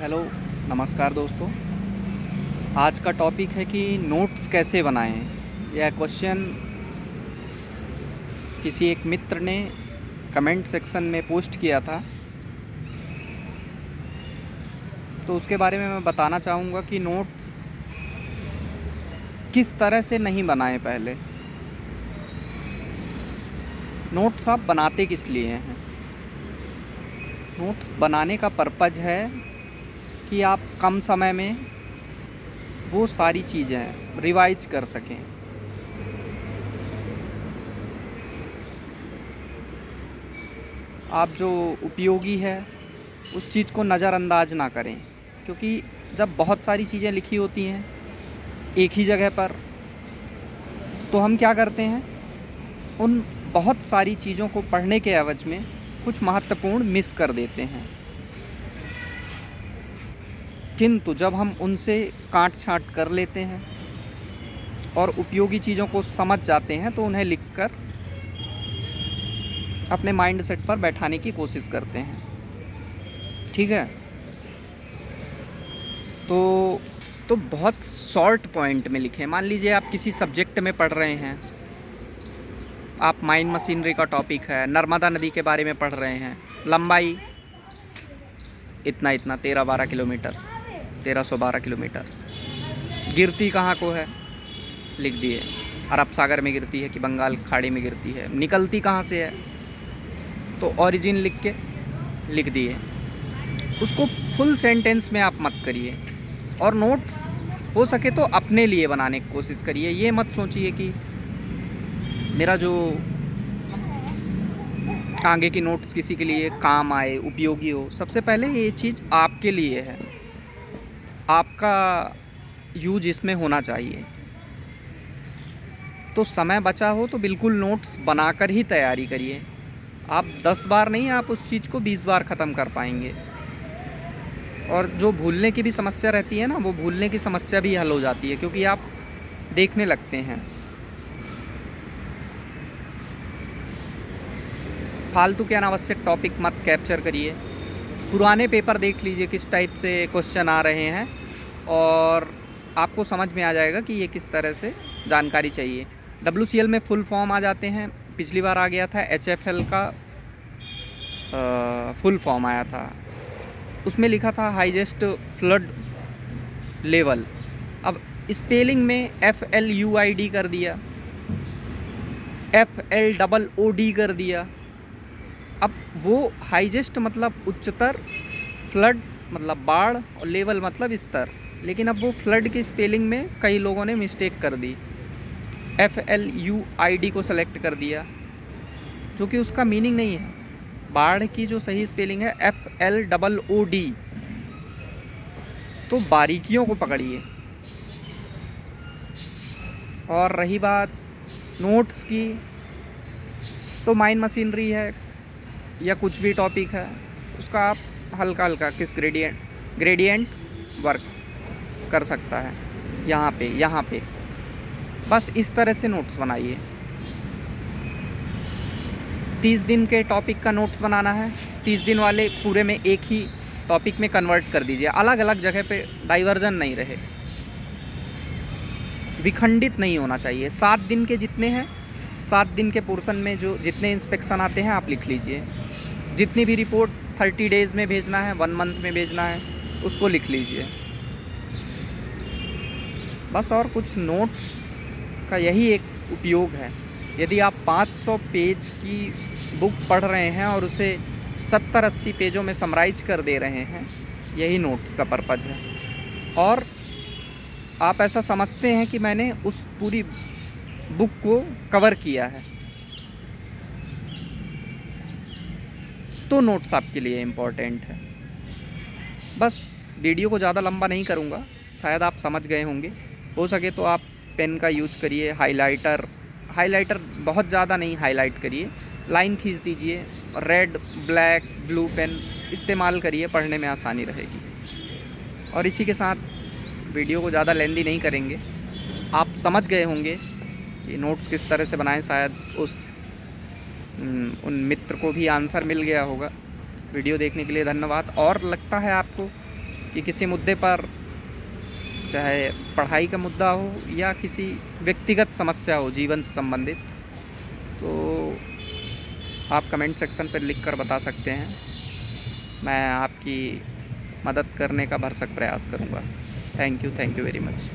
Hello, नमस्कार दोस्तों। आज का टॉपिक है कि नोट्स कैसे बनाएं। यह क्वेश्चन किसी एक मित्र ने कमेंट सेक्शन में पोस्ट किया था, तो उसके बारे में मैं बताना चाहूँगा कि नोट्स किस तरह से नहीं बनाएं। पहले नोट्स आप बनाते किस लिए हैं? नोट्स बनाने का पर्पज़ है कि आप कम समय में वो सारी चीज़ें रिवाइज कर सकें। आप जो उपयोगी है उस चीज़ को नज़रअंदाज ना करें, क्योंकि जब बहुत सारी चीज़ें लिखी होती हैं एक ही जगह पर, तो हम क्या करते हैं, उन बहुत सारी चीज़ों को पढ़ने के एवज में कुछ महत्वपूर्ण मिस कर देते हैं। किंतु जब हम उनसे काट छाँट कर लेते हैं और उपयोगी चीज़ों को समझ जाते हैं, तो उन्हें लिखकर अपने माइंड सेट पर बैठाने की कोशिश करते हैं। ठीक है, तो बहुत शॉर्ट पॉइंट में लिखें। मान लीजिए आप किसी सब्जेक्ट में पढ़ रहे हैं, आप माइन मशीनरी का टॉपिक है, नर्मदा नदी के बारे में पढ़ रहे हैं, लंबाई इतना इतना 13-12 किलोमीटर, 1312 किलोमीटर, गिरती कहाँ को है लिख दिए, अरब सागर में गिरती है कि बंगाल खाड़ी में गिरती है, निकलती कहाँ से है, तो ओरिजिन लिख के लिख दिए। उसको फुल सेंटेंस में आप मत करिए, और नोट्स हो सके तो अपने लिए बनाने की कोशिश करिए। ये मत सोचिए कि मेरा जो आगे की नोट्स किसी के लिए काम आए, उपयोगी हो। सबसे पहले ये चीज़ आपके लिए है, आपका यूज इसमें होना चाहिए। तो समय बचा हो तो बिल्कुल नोट्स बनाकर ही तैयारी करिए। आप 10 बार नहीं, आप उस चीज़ को 20 बार ख़त्म कर पाएंगे। और जो भूलने की भी समस्या रहती है ना, वो भूलने की समस्या भी हल हो जाती है, क्योंकि आप देखने लगते हैं। फालतू के अनावश्यक टॉपिक मत कैप्चर करिए। पुराने पेपर देख लीजिए किस टाइप से क्वेश्चन आ रहे हैं, और आपको समझ में आ जाएगा कि ये किस तरह से जानकारी चाहिए। WCL में फुल फॉर्म आ जाते हैं। पिछली बार आ गया था HFL का फुल फॉर्म आया था, उसमें लिखा था हाईएस्ट फ्लड लेवल। अब स्पेलिंग में FLUID कर दिया, FLOOD कर दिया। अब वो हाईएस्ट मतलब उच्चतर, फ्लड मतलब बाढ़, और लेवल मतलब स्तर। लेकिन अब वो फ्लड की स्पेलिंग में कई लोगों ने मिस्टेक कर दी, FLUID को सेलेक्ट कर दिया, जो कि उसका मीनिंग नहीं है। बाढ़ की जो सही स्पेलिंग है FLOOD। तो बारीकियों को पकड़िए। और रही बात नोट्स की, तो माइन मशीनरी है या कुछ भी टॉपिक है, उसका आप हल्का हल्का किस ग्रेडियंट वर्क कर सकता है यहाँ पे बस इस तरह से नोट्स बनाइए। 30 दिन के टॉपिक का नोट्स बनाना है, 30 दिन वाले पूरे में एक ही टॉपिक में कन्वर्ट कर दीजिए। अलग अलग जगह पे डाइवर्जन नहीं रहे, विखंडित नहीं होना चाहिए। 7 दिन के जितने हैं, 7 दिन के पोर्शन में जो जितने इंस्पेक्शन आते हैं आप लिख लीजिए। जितनी भी रिपोर्ट 30 डेज़ में भेजना है, 1 मंथ में भेजना है, उसको लिख लीजिए बस। और कुछ नोट्स का यही एक उपयोग है। यदि आप 500 पेज की बुक पढ़ रहे हैं और उसे 70-80 पेजों में समराइज कर दे रहे हैं, यही नोट्स का पर्पज़ है। और आप ऐसा समझते हैं कि मैंने उस पूरी बुक को कवर किया है, तो नोट्स आपके लिए इम्पोर्टेंट है। बस वीडियो को ज़्यादा लंबा नहीं करूँगा, शायद आप समझ गए होंगे। हो सके तो आप पेन का यूज़ करिए, हाइलाइटर बहुत ज़्यादा नहीं हाईलाइट करिए, लाइन खींच दीजिए। रेड, ब्लैक, ब्लू पेन इस्तेमाल करिए, पढ़ने में आसानी रहेगी। और इसी के साथ वीडियो को ज़्यादा लेंदी नहीं करेंगे। आप समझ गए होंगे कि नोट्स किस तरह से बनाएं। शायद उन मित्र को भी आंसर मिल गया होगा। वीडियो देखने के लिए धन्यवाद। और लगता है आपको कि किसी मुद्दे पर, चाहे पढ़ाई का मुद्दा हो या किसी व्यक्तिगत समस्या हो जीवन से संबंधित, तो आप कमेंट सेक्शन पर लिख कर बता सकते हैं। मैं आपकी मदद करने का भरसक प्रयास करूँगा। Thank you very much.